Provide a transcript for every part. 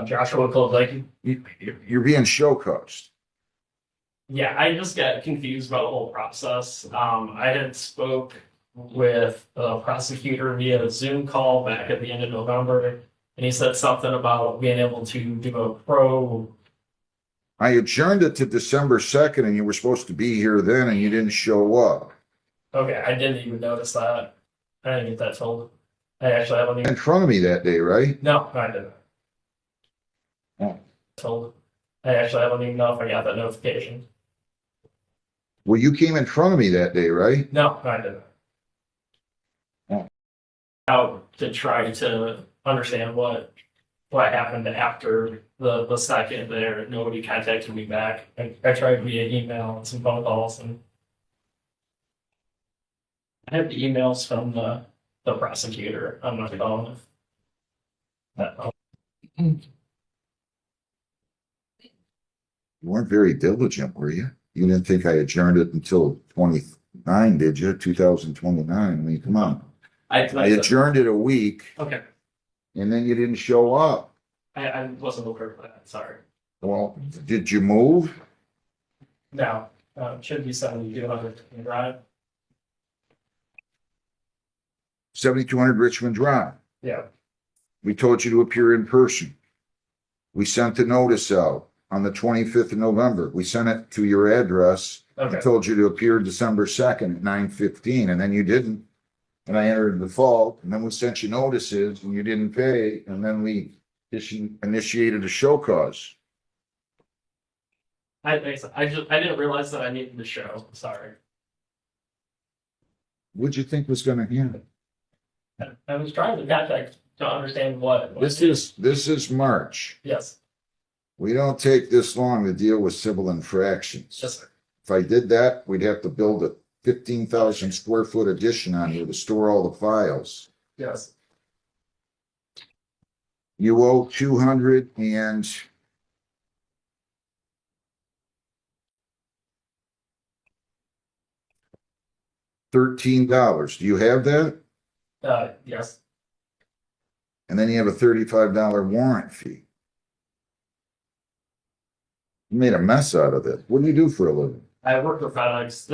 Joshua called like, You're being show coached. yeah, I just got confused about the whole process. I had spoke with a prosecutor via Zoom call back at the end of November, and he said something about being able to do a pro. I adjourned it to December 2nd, and you were supposed to be here then, and you didn't show up. Okay, I didn't even notice that. I didn't get that told. I actually haven't In even. front of me that day, right? No, I didn't. Oh. Told. I actually haven't even know if I got that notification. Well, you came in front of me that day, right? No, I didn't. Oh. Out to try to understand what happened after the second there. Nobody contacted me back. I tried via email and some phone calls, and I have the emails from the prosecutor on my phone. You weren't very diligent, were you? You didn't think I adjourned it until 29, did you? 2029. I mean, come on. I adjourned it a week, Okay, and then you didn't show up. I wasn't aware of that. Sorry. Well, did you move? No, should be 7200 Drive. 7200 Richmond Drive. Yeah. We told you to appear in person. We sent the notice out on the 25th of November. We sent it to your address. Okay. I told you to appear December 2nd at 9:15, and then you didn't. And I entered default, and then we sent you notices, and you didn't pay, and then we initiated a show cause. I didn't realize that I needed to show. Sorry. What'd you think was going to happen? I was trying to contact to understand what. This is March. Yes. We don't take this long to deal with civil infractions. Yes, sir. If I did that, we'd have to build a 15,000 square foot addition on here to store all the files. Yes. You owe 200 and $13. Do you have that? Yes. And then you have a $35 warrant fee. You made a mess out of it. What do you do for a living? I work for FedEx.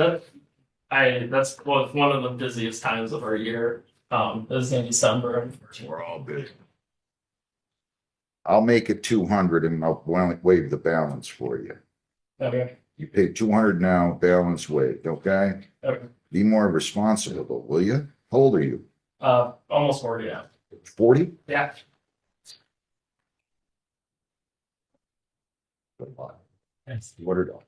That's one of the busiest times of our year. This is in December, and We're all busy. I'll make it 200 and I'll waive the balance for you. okay. You pay 200 now, balance waived, okay? Okay. Be more responsible, will you? How old are you? Almost 40 now. 40? Yeah. What are dollars?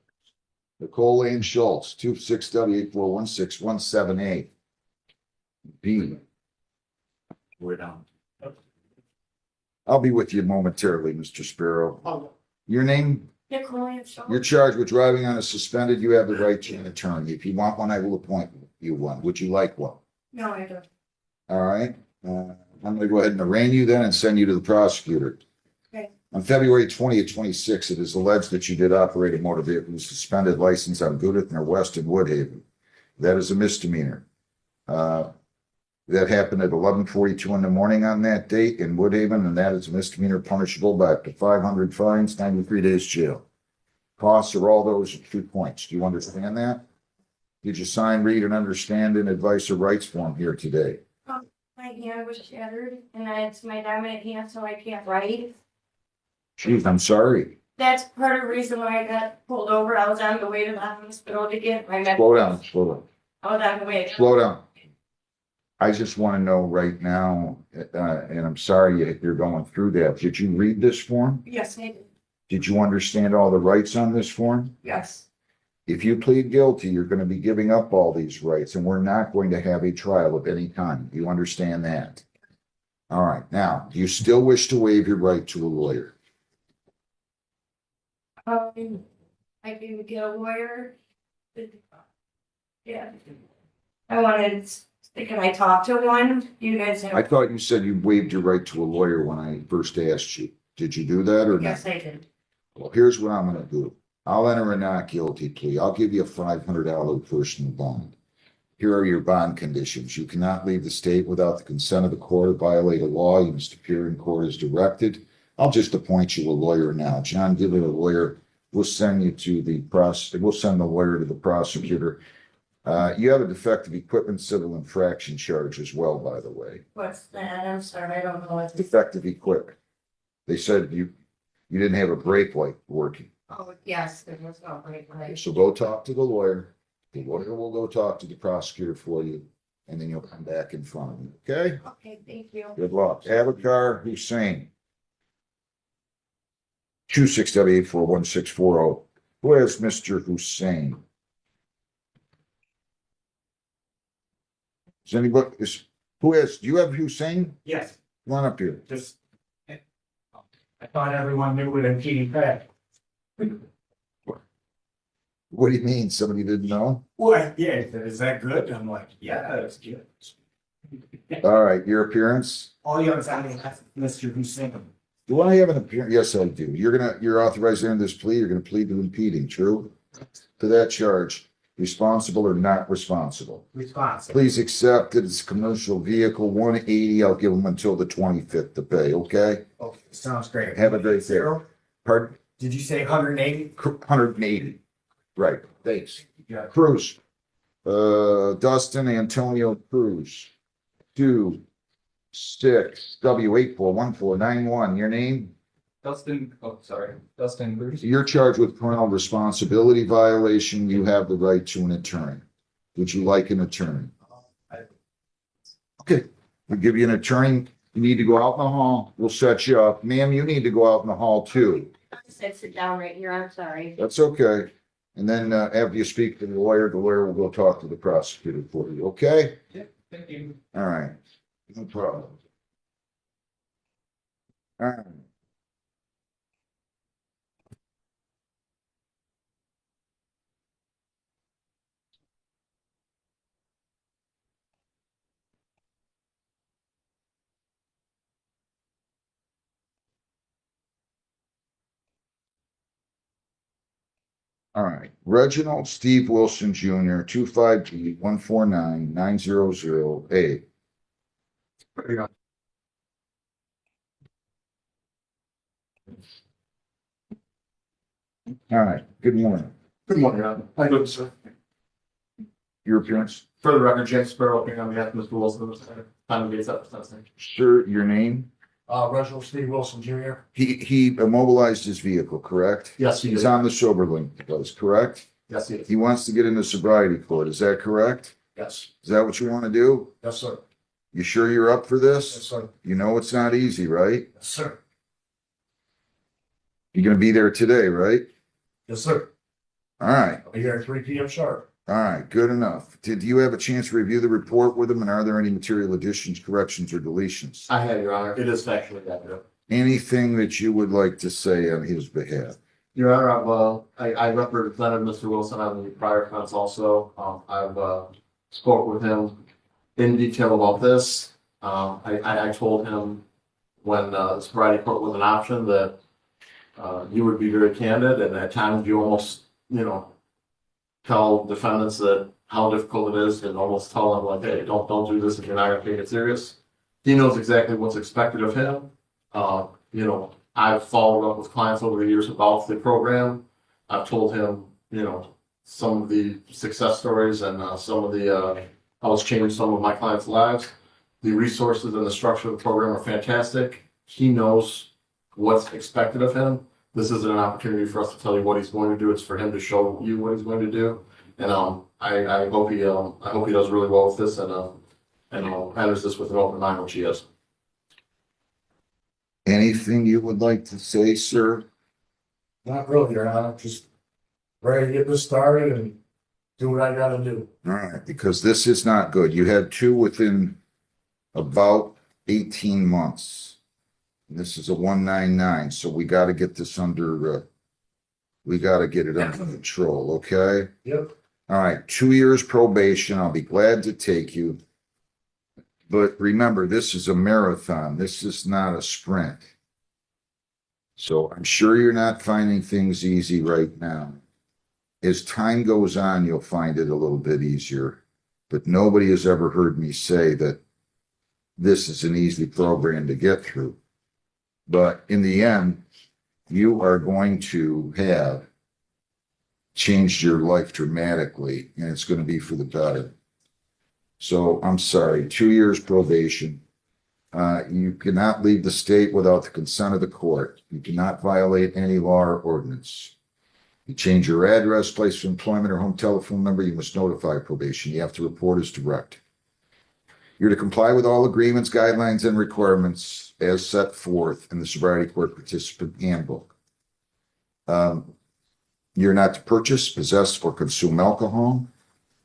Nicole Lane Schultz, 26W8416178. B. We're down. I'll be with you momentarily, Mr. Sparrow. Oh. Your name? Nicole, You're charged with driving on a suspended. You have the right to an attorney. If you want one, I will appoint you one. Would you like one? No, I don't. All right. I'm going to go ahead and arraign you then and send you to the prosecutor. Okay. On February 20th, 26, it is alleged that you did operate a motor vehicle with suspended license on Goodith near West and Woodhaven. That is a misdemeanor. That happened at 11:42 in the morning on that date in Woodhaven, and that is a misdemeanor punishable by up to 500 fines, 93 days jail. Costs are all those at 2 points. Do you understand that? Did you sign, read, and understand an advice or rights form here today? My hand was shattered and it's my dominant hand, so I can't write. Geez, I'm sorry. That's part of the reason why I got pulled over. I was on the way to the hospital to get my Slow down, slow down, I was on the way. slow down. I just want to know right now, and I'm sorry you're going through that. Did you read this form? Yes, I did. Did you understand all the rights on this form? Yes. If you plead guilty, you're going to be giving up all these rights, and we're not going to have a trial of any kind. You understand that? All right. Now, do you still wish to waive your right to a lawyer? I can get a lawyer. Yeah. I wanted, can I talk to one? You guys I have. thought you said you waived your right to a lawyer when I first asked you. Did you do that or not? Yes, I did. Well, here's what I'm going to do. I'll enter a not guilty plea. I'll give you a $500 personal bond. Here are your bond conditions. You cannot leave the state without the consent of the court or violate a law. You must appear in court as directed. I'll just appoint you a lawyer now. John, give it a lawyer. We'll send you to the we'll send the lawyer to the prosecutor. You have a defective equipment civil infraction charge as well, by the way. What's that? I'm sorry, I don't know what this. Defective equipment. They said you didn't have a brake light working. Oh, yes, there was no break, right? So go talk to the lawyer. The lawyer will go talk to the prosecutor for you, and then you'll come back in front of me, okay? Okay, thank you. Good luck. Abakar Hussein. 267841640. Who has Mr. Hussein? Does anybody, do you have Hussein? Yes, Come on up here. just. I thought everyone knew what impeding factor. What do you mean? Somebody didn't know? What? Yeah, is that good? I'm like, yeah, that's good. All right, your appearance? All you have to ask Mr. Hussein. Do I have an appearance? Yes, I do. You're authorized to enter this plea. You're gonna plead to impeding, true? To that charge, responsible or not responsible? Responsible. Please accept it. It's a commercial vehicle, 180. I'll give them until the 25th to pay, okay? Okay, sounds great. Have a great day. Zero? Pardon? Did you say 180? 180. Right, thanks. Yeah. Cruz. Dustin Antonio Cruz. 26W841491. Your name? Dustin, Dustin Bruce. You're charged with criminal responsibility violation. You have the right to an attorney. Would you like an attorney? Okay, we'll give you an attorney. You need to go out in the hall. We'll set you up. Ma'am, you need to go out in the hall too. I said sit down right here, I'm sorry. That's okay. And then after you speak to the lawyer will go talk to the prosecutor for you, okay? Yeah, thank you. All right, no problem. All right. All right, Reginald Steve Wilson Jr., 25G149900A. All right, good morning. Good morning, Hi, good, sir. Your appearance? For the record, James Sparrow, appearing on behalf of Mr. Wilson, time to be accepted. Sir, your name? Reginald Steve Wilson Jr. He immobilized his vehicle, correct? Yes, he He's is. on the sober link, does, correct? Yes, he is. He wants to get into sobriety court, is that correct? Yes. Is that what you want to do? Yes, sir. You sure you're up for this? sir. You know it's not easy, right? Yes, sir. You're gonna be there today, right? Yes, sir. All right, I'll be here at 3 p.m. sharp. all right, good enough. Did you have a chance to review the report with him, and are there any material additions, corrections, or deletions? I have, Your Honor. It is factually accurate. Anything that you would like to say on his behalf? Your Honor, I represented Mr. Wilson on the prior offense also. I've spoke with him in detail about this. I told him when the sobriety court was an option that you would be very candid, and at times you almost, tell defendants that how difficult it is, and almost tell them like, hey, don't do this if you're not gonna take it serious. He knows exactly what's expected of him. I've followed up with clients over the years about the program. I've told him, some of the success stories and some of the how it's changed some of my clients' lives. The resources and the structure of the program are fantastic. He knows what's expected of him. This isn't an opportunity for us to tell you what he's going to do. It's for him to show you what he's going to do. And I hope he does really well with this and enters this with an open mind, which he is. Anything you would like to say, sir? Not really, Your Honor. Just ready to get this started and do what I gotta do. All right, because this is not good. You had two within about 18 months. This is a 199, so we got to get this under, we got to get it under control, okay? Yep. All right, 2 years probation. I'll be glad to take you. But remember, this is a marathon. This is not a sprint. So I'm sure you're not finding things easy right now. As time goes on, you'll find it a little bit easier. But nobody has ever heard me say that this is an easy program to get through. But in the end, you are going to have changed your life dramatically, and it's going to be for the better. So I'm sorry, 2 years probation. You cannot leave the state without the consent of the court. You cannot violate any law or ordinance. You change your address, place of employment, or home telephone number, you must notify probation. You have to report as direct. You're to comply with all agreements, guidelines, and requirements as set forth in the Sobriety Court Participant Handbook. You're not to purchase, possess, or consume alcohol.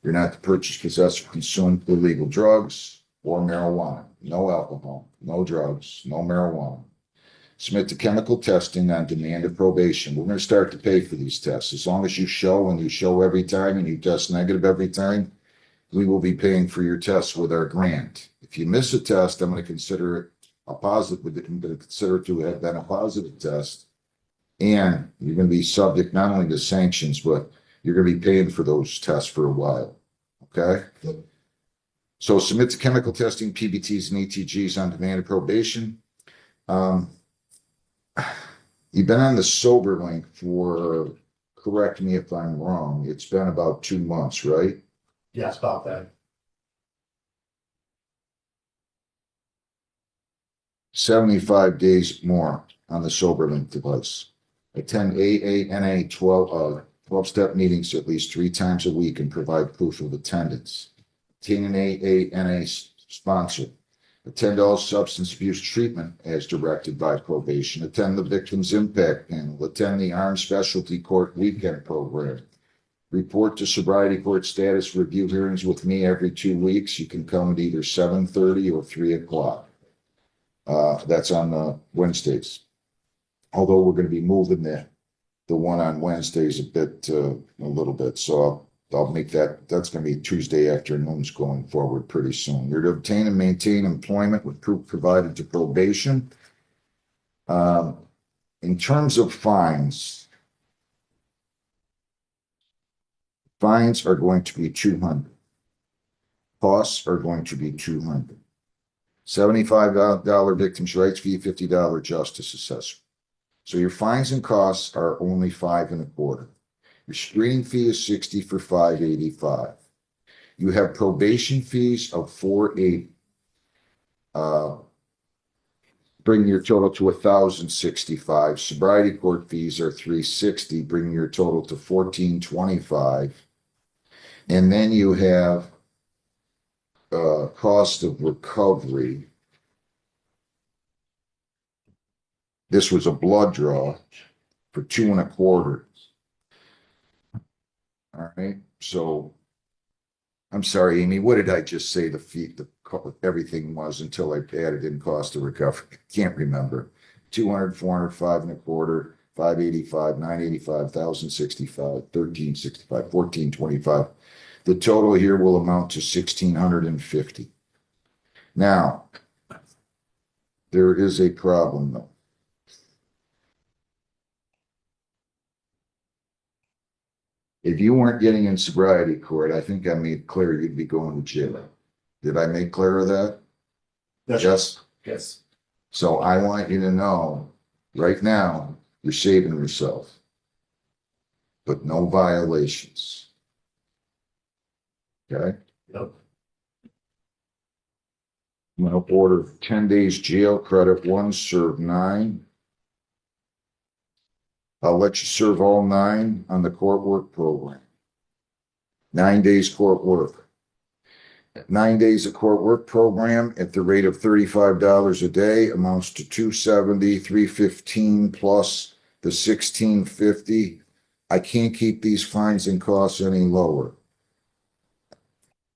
You're not to purchase, possess, or consume illegal drugs or marijuana. No alcohol, no drugs, no marijuana. Submit to chemical testing on demand of probation. We're going to start to pay for these tests. As long as you show, and you show every time, and you test negative every time, we will be paying for your tests with our grant. If you miss a test, I'm going to consider it a positive. I'm going to consider it to have been a positive test. And you're going to be subject not only to sanctions, but you're going to be paying for those tests for a while. Okay? So submit to chemical testing, PBTs and ETGs on demand of probation. You've been on the sober link for, correct me if I'm wrong, it's been about 2 months, right? Yes, about that. 75 days more on the sober link device. Attend AANA 12-step meetings at least 3 times a week and provide proof of attendance. Obtain an AANA sponsor. Attend all substance abuse treatment as directed by probation. Attend the Victims Impact Panel. Attend the Armed Specialty Court Weekend Program. Report to sobriety court status review hearings with me every 2 weeks. You can come at either 7:30 or 3 o'clock. That's on Wednesdays. Although we're going to be moving the one on Wednesdays a little bit. So I'll make that's going to be Tuesday afternoons going forward pretty soon. You're to obtain and maintain employment with proof provided to probation. In terms of fines are going to be $200. Costs are going to be $200. $75 victims' rights fee, $50 justice assessment. So your fines and costs are only $5.25. Your screening fee is $60 for $585. You have probation fees of $480. Bring your total to $1,065. Sobriety court fees are $360, bringing your total to $1,425. And then you have cost of recovery. This was a blood draw for $2.25. All right. So I'm sorry, Amy, what did I just say everything was until I added in cost of recovery? Can't remember. 200, 400, 5.25, 585, 985, 1,065, 1,365, 1,425. The total here will amount to 1,650. Now, there is a problem though. If you weren't getting in sobriety court, I think I made clear you'd be going to jail. Did I make clear of that? Yes. Yes. So I want you to know right now you're saving yourself, but no violations. Okay? Yep. I'm going to order 10 days jail credit, 1, serve 9. I'll let you serve all 9 on the court work program. 9 days court work. 9 days of court work program at the rate of $35 a day amounts to $270, $315 plus the $1,650. I can't keep these fines and costs any lower.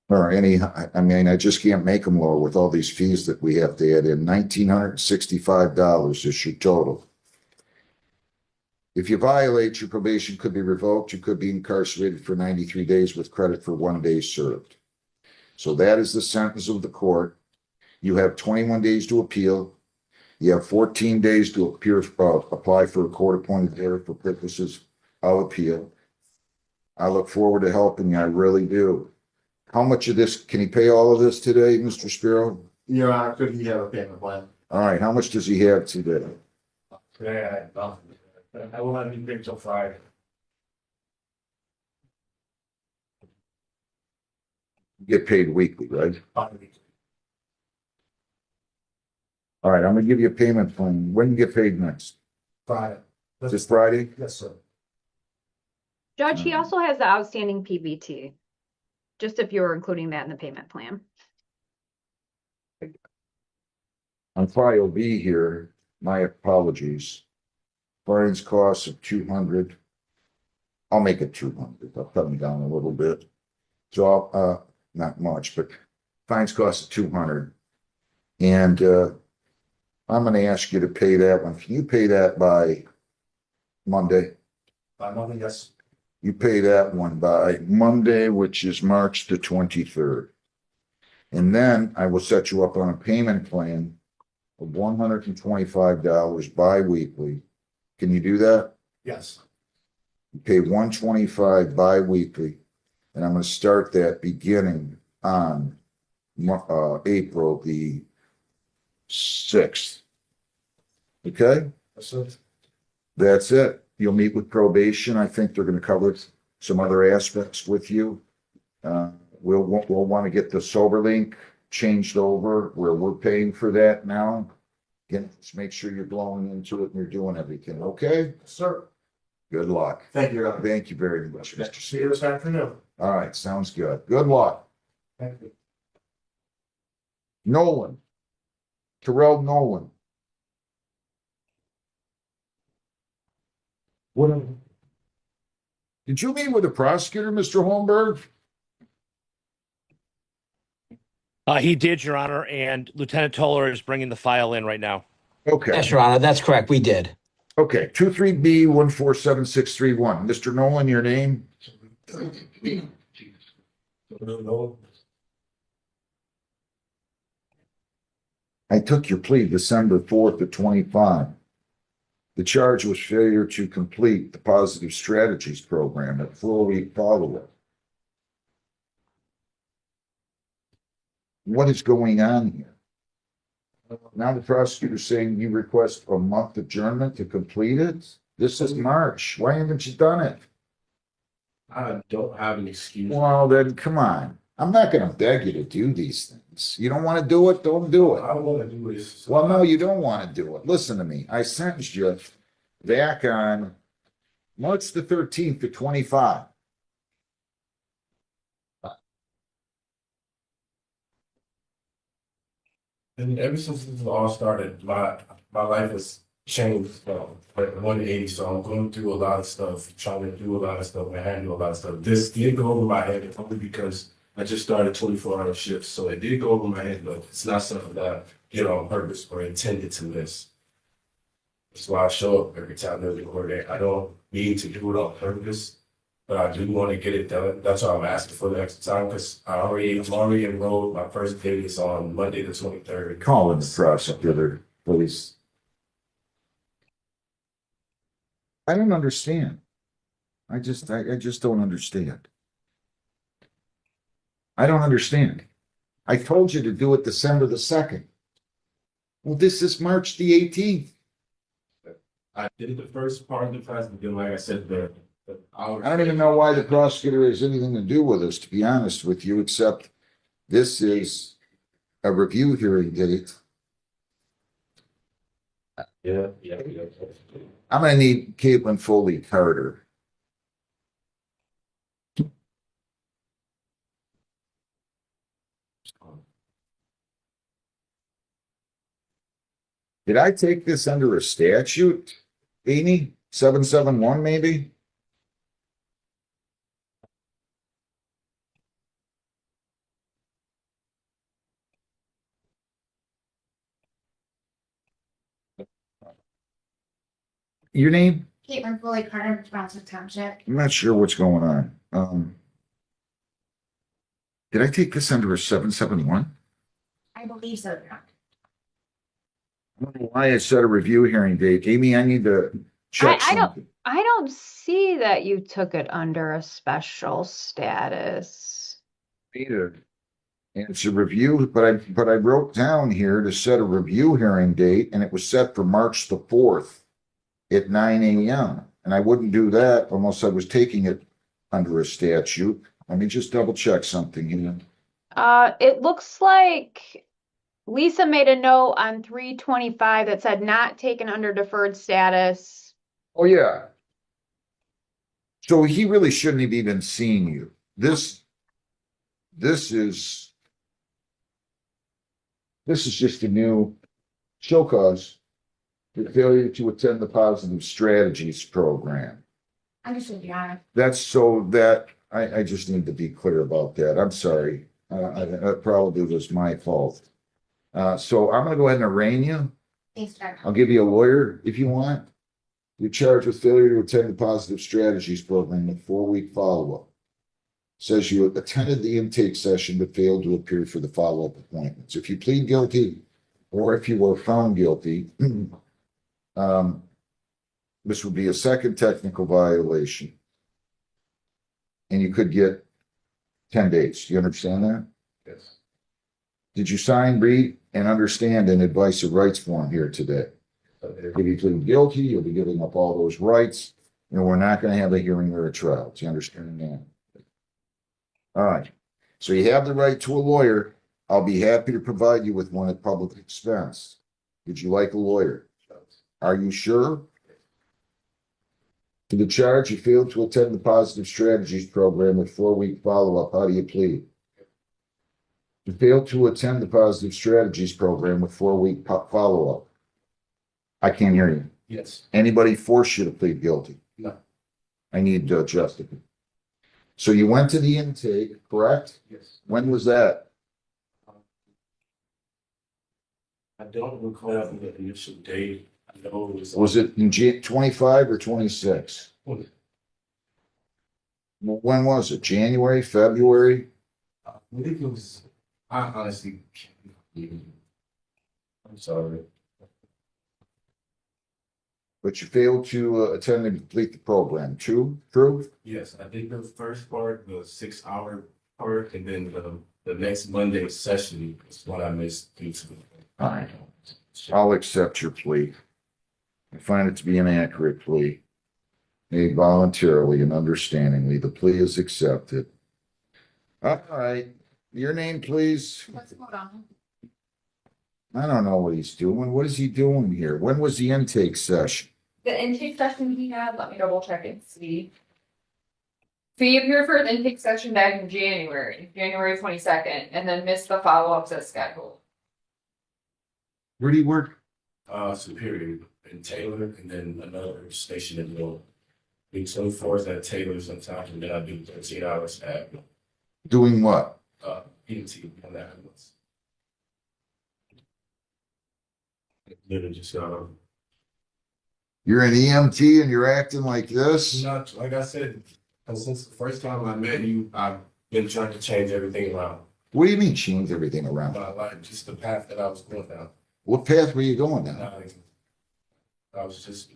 Or I just can't make them lower with all these fees that we have to add in. $1,965 is your total. If you violate, your probation could be revoked. You could be incarcerated for 93 days with credit for 1 day served. So that is the sentence of the court. You have 21 days to appeal. You have 14 days to apply for a court-appointed hearing for purposes of appeal. I look forward to helping you. I really do. How much of this, can he pay all of this today, Mr. Spiro? Your Honor, could he have a payment plan? All right, how much does he have today? Yeah, I will not be paid till Friday. Get paid weekly, right? Friday. All right, I'm gonna give you a payment plan. When you get paid next? Friday. This Friday? Yes, sir. Judge, he also has the outstanding PBT, just if you were including that in the payment plan. On file B here, my apologies. Fines costs of 200. I'll make it 200. I'll cut them down a little bit. So not much, but fines cost of 200. And I'm gonna ask you to pay that one. Can you pay that by Monday? By Monday, yes. You pay that one by Monday, which is March the 23rd. And then I will set you up on a payment plan of $125 bi-weekly. Can you do that? Yes. You pay $125 bi-weekly, and I'm gonna start that beginning on April the 6th. Okay? Yes, sir. That's it. You'll meet with probation. I think they're gonna cover some other aspects with you. We'll want to get the sober link changed over where we're paying for that now. Again, just make sure you're blowing into it and you're doing everything, okay? Yes, sir. Good luck. Thank you, Your Honor. Thank you very much, Mr. See you this afternoon. All right, sounds good. Good luck. Thank you. Nolan. Terrell Nolan. What? Did you meet with the prosecutor, Mr. Holmberg? He did, Your Honor, and Lieutenant Toller is bringing the file in right now. Okay. Yes, Your Honor, that's correct. We did. Okay, 23B147631. Mr. Nolan, your name? No. I took your plea December 4th of 25. The charge was failure to complete the positive strategies program at 4-week follow-up. What is going on here? Now the prosecutor's saying you request a month adjournment to complete it? This is March. Why haven't you done it? I don't have an excuse. Well, then, come on. I'm not gonna beg you to do these things. You don't wanna do it, don't do it. I want to do this. Well, no, you don't wanna do it. Listen to me. I sentenced you back on March the 13th of 25. And ever since this all started, my life has changed like 180. So I'm going through a lot of stuff, trying to do a lot of stuff, and handle a lot of stuff. This did go over my head only because I just started 24-hour shifts. So it did go over my head, but it's not something that I did on purpose or intended to miss. That's why I show up every time there's a court date. I don't mean to do it on purpose, but I do want to get it done. That's why I'm asking for the extra time because I'm already enrolled. My first date is on Monday the 23rd. Call in the prosecutor, please. I don't understand. I just don't understand. I don't understand. I told you to do it December the 2nd. Well, this is March the 18th. I did the first part of the class, but then, like I said, I don't even know why the prosecutor has anything to do with this, to be honest with you, except this is a review hearing date. Yeah. I'm gonna need Caitlin Foley Carter. Did I take this under a statute? Amy, 771 maybe? Your name? Caitlin Foley Carter, Bronson Township. I'm not sure what's going on. Did I take this under a 771? I believe so, Your Honor. I don't know why I set a review hearing date. Amy, I need to check I don't- something. I don't see that you took it under a special status. Peter. And it's a review, but I wrote down here to set a review hearing date, and it was set for March the 4th. at 9 AM. And I wouldn't do that unless I was taking it under a statute. Let me just double check something here. It looks like Lisa made a note on 325 that said not taken under deferred status. Oh, yeah. So he really shouldn't have even seen you. This is just a new show cause for failure to attend the positive strategies program. Understood, Your Honor. That's so that I just need to be clear about that. I'm sorry. That probably was my fault. So I'm gonna go ahead and arraign you. Thanks, Your Honor. I'll give you a lawyer if you want. You're charged with failure to attend the positive strategies program with 4-week follow-up. Says you attended the intake session but failed to appear for the follow-up appointments. If you plead guilty or if you were found guilty, this would be a second technical violation. And you could get 10 days. Do you understand that? Yes. Did you sign, read, and understand an advice of rights form here today? If you plead guilty, you'll be giving up all those rights, and we're not going to have a hearing or a trial. Do you understand that? All right. So you have the right to a lawyer. I'll be happy to provide you with one at public expense. Would you like a lawyer? Are you sure? To the charge, you failed to attend the positive strategies program with 4-week follow-up. How do you plead? You failed to attend the positive strategies program with 4-week follow-up. I can't hear you. Yes. Anybody force you to plead guilty? No. I need justice. So you went to the intake, correct? Yes. When was that? I don't recall the initial date. I know it Was it in 25 or 26? When? When was it? January, February? I think it was. I honestly can't even. I'm sorry. But you failed to attend and complete the program. True? Yes, I did the first part, the 6-hour part, and then the next Monday session is what I missed due to. All right. I'll accept your plea. I find it to be an accurate plea. Made voluntarily and understandingly. The plea is accepted. All right. Your name, please. Let's vote on him. I don't know what he's doing. What is he doing here? When was the intake session? The intake session he had, let me double check and see. So he appeared for an intake session back in January 22nd, and then missed the follow-ups as scheduled. Where do you work? Superior in Taylor, and then another station in Mill. Do 24s at Taylor sometimes, and then I do 13 hours at Doing what? EMT on the ambulance. Literally just You're an EMT and you're acting like this? not like I said, since the first time I met you, I've been trying to change everything around What do you mean change everything around? my life, just the path that I was going down. What path were you going down? I was just,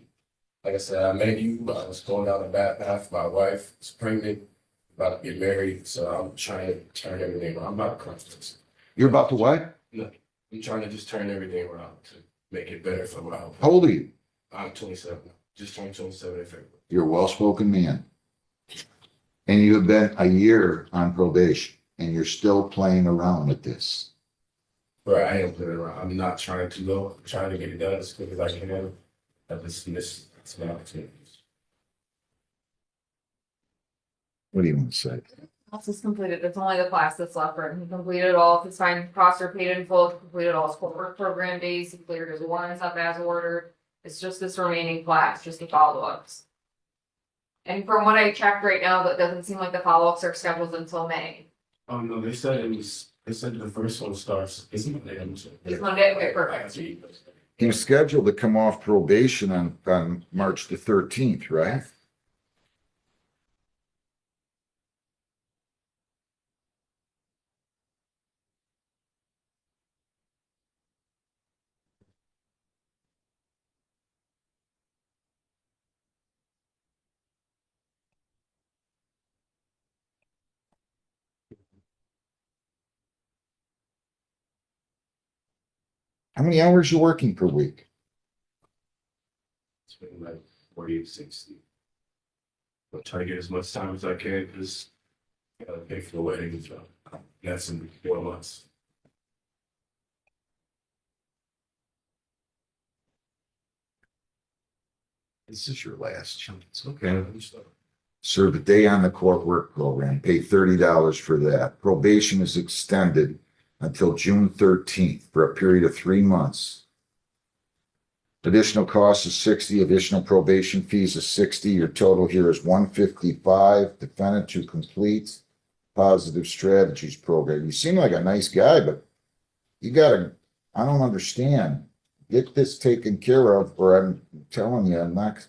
like I said, I met you, I was going down a bad path. My wife was pregnant, about to get married, so I'm trying to turn everything around. I'm about to crush this. You're about to what? I'm trying to just turn everything around to make it better for my How old are you? I'm 27, just turned 27 in February. You're a well-spoken man. And you have been a year on probation and you're still playing around with this. But I am playing around. I'm not trying to go. I'm trying to get it done as quick as I can. I just miss some opportunities. What do you want to say? Class is completed, it's only the class that's left for him. He completed all of his time, costs are paid in full, he completed all his coursework program days, he cleared his warrants up as ordered. It's just this remaining class, just the follow-ups. And from what I checked right now, that doesn't seem like the follow-ups are scheduled until May. Oh no, they said the first one starts. It's Monday. It's Monday, okay, perfect. He was scheduled to come off probation on March the 13th, right? How many hours you working per week? spend like 40 to 60. I'll try to get as much time as I can because I gotta pay for the wedding, so that's in 4 months. This is your last chance. Okay. Serve a day on the court work program, pay $30 for that. Probation is extended until June 13th for a period of 3 months. Additional cost is 60, additional probation fees is 60. Your total here is 155. Defendant to complete positive strategies program. You seem like a nice guy, but you gotta, I don't understand. Get this taken care of, or I'm telling you, I'm not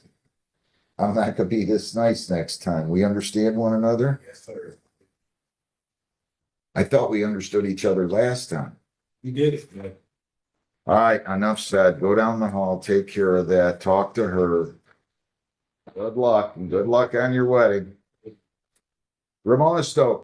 gonna be this nice next time. We understand one another? Yes, sir. I thought we understood each other last time. You did it. Yeah. All right, enough said. Go down the hall, take care of that, talk to her. Good luck, and good luck on your wedding. Ramona Stokes.